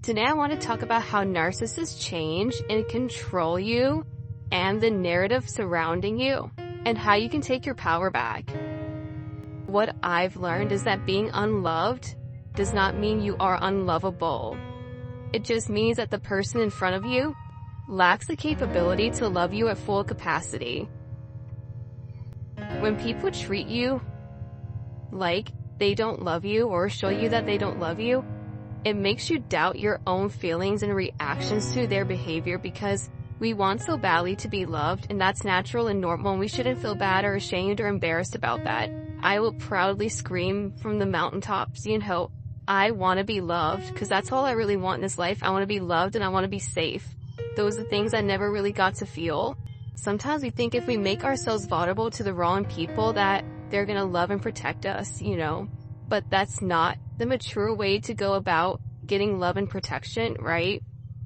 Today I want to talk about how narcissists change and control you and the narrative surrounding you, and how you can take your power back. What I've learned is that being unloved does not mean you are unlovable. It just means that the person in front of you lacks the capability to love you at full capacity. When people treat you like they don't love you or show you that they don't love you, it makes you doubt your own feelings and reactions to their behavior, because we want so badly to be loved, and that's natural and normal, and we shouldn't feel bad or ashamed or embarrassed about that. I will proudly scream from the mountaintops, I want to be loved, because that's all I really want in this life. I want to be loved and I want to be safe. Those are things I never really got to feel. Sometimes we think if we make ourselves vulnerable to the wrong people that they're going to love and protect us, but that's not the mature way to go about getting love and protection, right?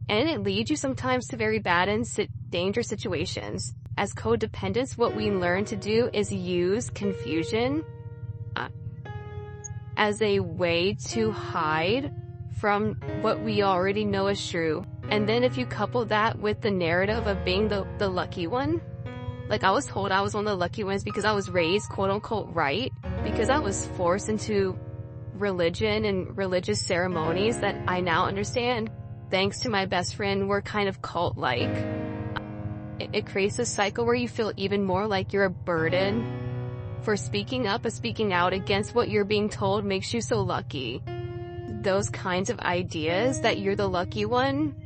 And it leads you sometimes to very bad and dangerous situations. As codependents, what we learn to do is use confusion as a way to hide from what we already know is true. And then if you couple that with the narrative of being the lucky one, like I was told I was one of the lucky ones because I was raised quote unquote right, because I was forced into religion and religious ceremonies that I now understand, thanks to my best friend, were kind of cult-like. It creates a cycle where you feel even more like you're a burden for speaking up, and speaking out against what you're being told makes you so lucky. Those kinds of ideas that you're the lucky one,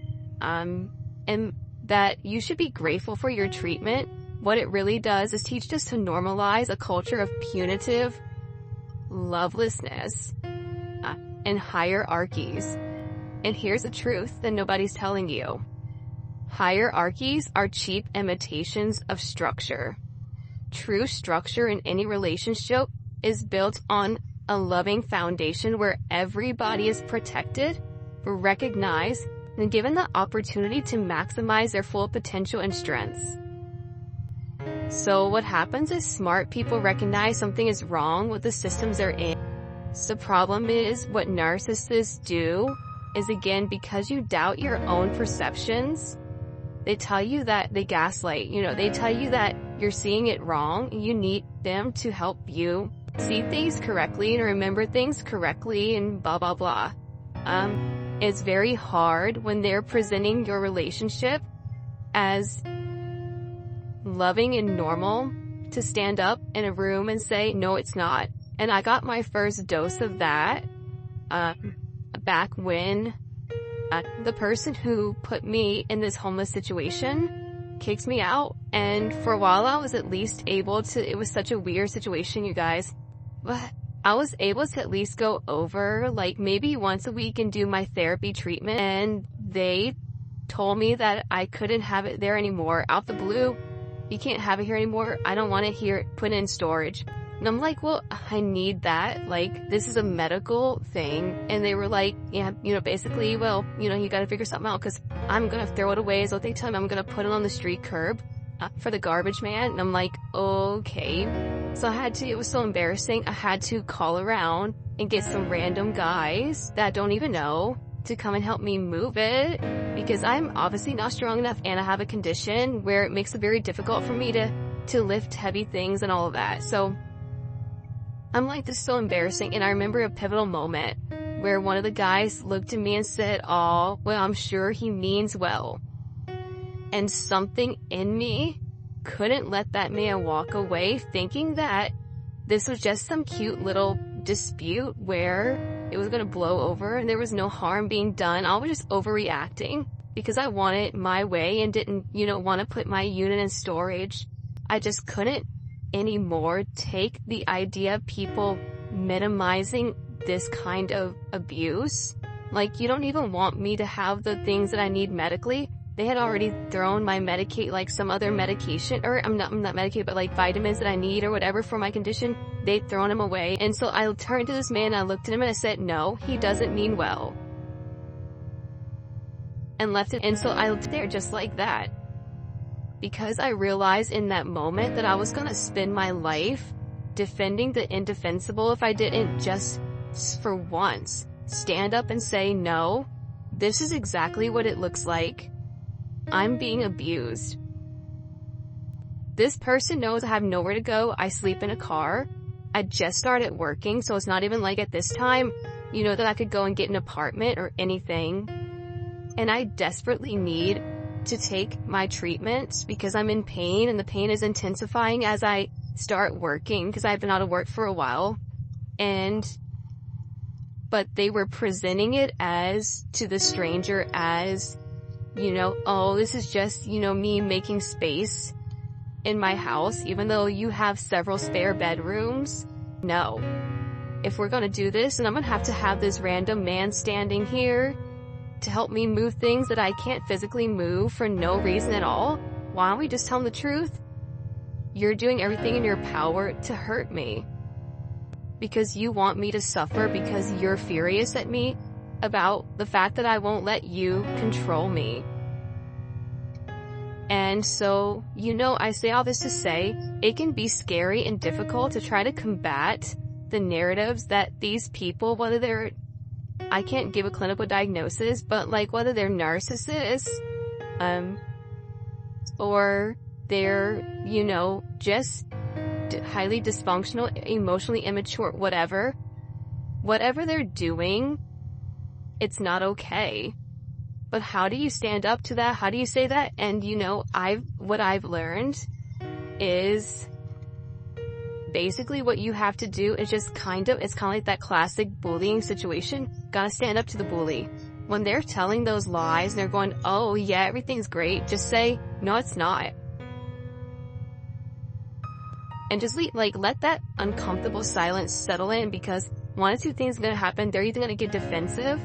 and that you should be grateful for your treatment, what it really does is teach us to normalize a culture of punitive lovelessness and hierarchies. And here's the truth that nobody's telling you. Hierarchies are cheap imitations of structure. True structure in any relationship is built on a loving foundation where everybody is protected, recognized, and given the opportunity to maximize their full potential and strengths. So what happens is smart people recognize something is wrong with the systems they're in. So the problem is what narcissists do is, again, because you doubt your own perceptions, they tell you that they gaslight, they tell you that you're seeing it wrong. You need them to help you see things correctly and remember things correctly and blah, blah, blah. It's very hard when they're presenting your relationship as loving and normal to stand up in a room and say, no, it's not. And I got my first dose of that back when the person who put me in this homeless situation kicked me out. And for a while I was at least able to, it was such a weird situation, you guys, but I was able to at least go over like maybe once a week and do my therapy treatment. And they told me that I couldn't have it there anymore. Out the blue, you can't have it here anymore. I don't want it here, put it in storage. And I'm like, well, I need that. Like, this is a medical thing. And they were like, yeah, basically, well, you gotta figure something out, because I'm gonna throw it away is what they tell me. I'm gonna put it on the street curb for the garbage man. And I'm like, okay. So it was so embarrassing. I had to call around and get some random guys that I don't even know to come and help me move it, because I'm obviously not strong enough, and I have a condition where it makes it very difficult for me to lift heavy things and all of that. So I'm like, this is so embarrassing. And I remember a pivotal moment where one of the guys looked at me and said, oh, well, I'm sure he means well. And something in me couldn't let that man walk away, thinking that this was just some cute little dispute where it was going to blow over and there was no harm being done. I was just overreacting because I wanted my way and didn't, want to put my unit in storage. I just couldn't anymore take the idea of people minimizing this kind of abuse. Like, you don't even want me to have the things that I need medically. They had already thrown my like some other medication, or I'm not medicated, but like vitamins that I need or whatever for my condition. They'd thrown them away. And so I turned to this man, I looked at him and I said, no, he doesn't mean well. And left it. And so I looked there just like that. Because I realized in that moment that I was gonna spend my life defending the indefensible if I didn't just for once stand up and say no, This is exactly what it looks like. I'm being abused. This person knows I have nowhere to go. I sleep in a car. I just started working, so it's not even like at this time, that I could go and get an apartment or anything. And I desperately need to take my treatment because I'm in pain, and the pain is intensifying as I start working because I've been out of work for a while. But they were presenting it to the stranger as, oh, this is just, me making space in my house, even though you have several spare bedrooms. No. If we're gonna do this, and I'm gonna have this random man standing here to help me move things that I can't physically move for no reason at all, why don't we just tell him the truth? You're doing everything in your power to hurt me. Because you want me to suffer because you're furious at me about the fact that I won't let you control me. And so, I say all this to say, it can be scary and difficult to try to combat the narratives that these people, I can't give a clinical diagnosis, but whether they're narcissists, or they're, just highly dysfunctional, emotionally immature, whatever they're doing, it's not okay. But how do you stand up to that? How do you say that? And what I've learned is basically what you have to do is it's kind of like that classic bullying situation. Gotta stand up to the bully. When they're telling those lies and they're going, oh yeah, everything's great, just say, no, it's not. And just let that uncomfortable silence settle in, because one of two things is going to happen. They're either going to get defensive,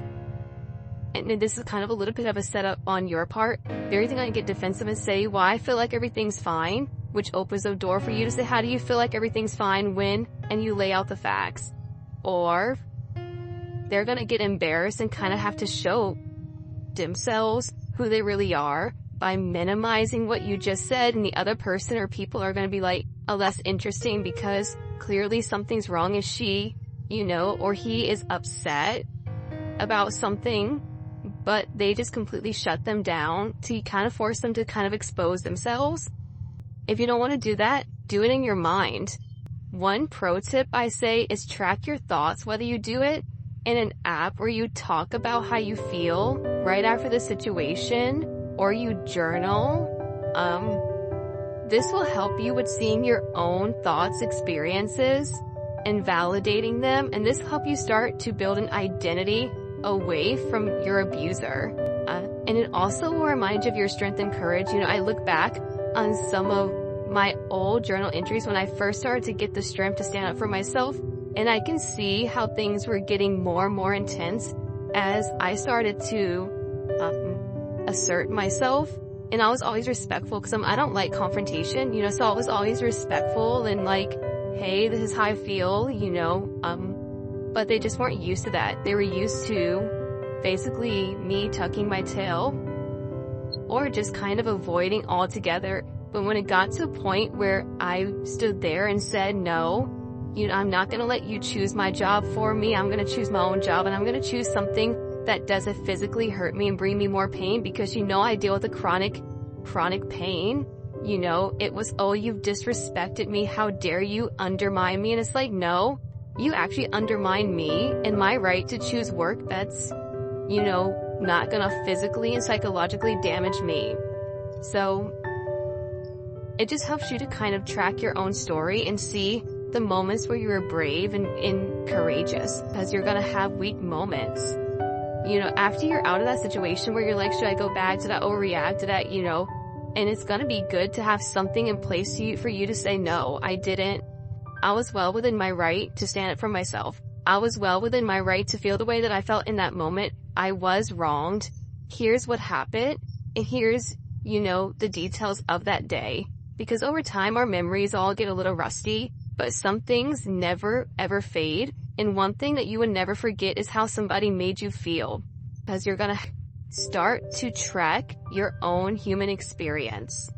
and this is kind of a little bit of a setup on your part. They're either going to get defensive and say, well, I feel like everything's fine, which opens the door for you to say, how do you feel like everything's fine when, and you lay out the facts. Or they're going to get embarrassed and kind of have to show themselves who they really are by minimizing what you just said, and the other person or people are going to be less interesting because clearly something's wrong. Is she, or he is upset about something, but they just completely shut them down to kind of force them to kind of expose themselves. If you don't want to do that, do it in your mind. One pro tip I say is track your thoughts, whether you do it in an app where you talk about how you feel right after the situation, or you journal. This will help you with seeing your own thoughts, experiences, and validating them. And this will help you start to build an identity away from your abuser. And it also will remind you of your strength and courage. I look back on some of my old journal entries when I first started to get the strength to stand up for myself. And I can see how things were getting more and more intense as I started to assert myself. And I was always respectful because I don't like confrontation, so I was always respectful and hey, this is how I feel, but they just weren't used to that. They were used to basically me tucking my tail or just kind of avoiding altogether. But when it got to a point where I stood there and said, no, I'm not going to let you choose my job for me. I'm going to choose my own job, and I'm going to choose something that doesn't physically hurt me and bring me more pain, because I deal with a chronic pain. It was, oh, you've disrespected me. How dare you undermine me? And it's no, you actually undermine me and my right to choose work that's, not gonna physically and psychologically damage me. So it just helps you to kind of track your own story and see the moments where you were brave and courageous, because you're gonna have weak moments. After you're out of that situation where you're should I go back? Did I overreact? Did I, and it's gonna be good to have something in place for you to say, no, I didn't. I was well within my right to stand up for myself. I was well within my right to feel the way that I felt in that moment. I was wronged. Here's what happened. And here's, the details of that day. Because over time, our memories all get a little rusty, but some things never ever fade. And one thing that you would never forget is how somebody made you feel, because you're going to start to track your own human experience.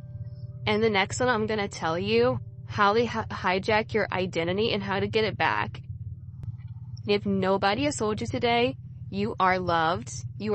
And the next one, I'm going to tell you how they hijack your identity and how to get it back. If nobody has told you today, you are loved, you are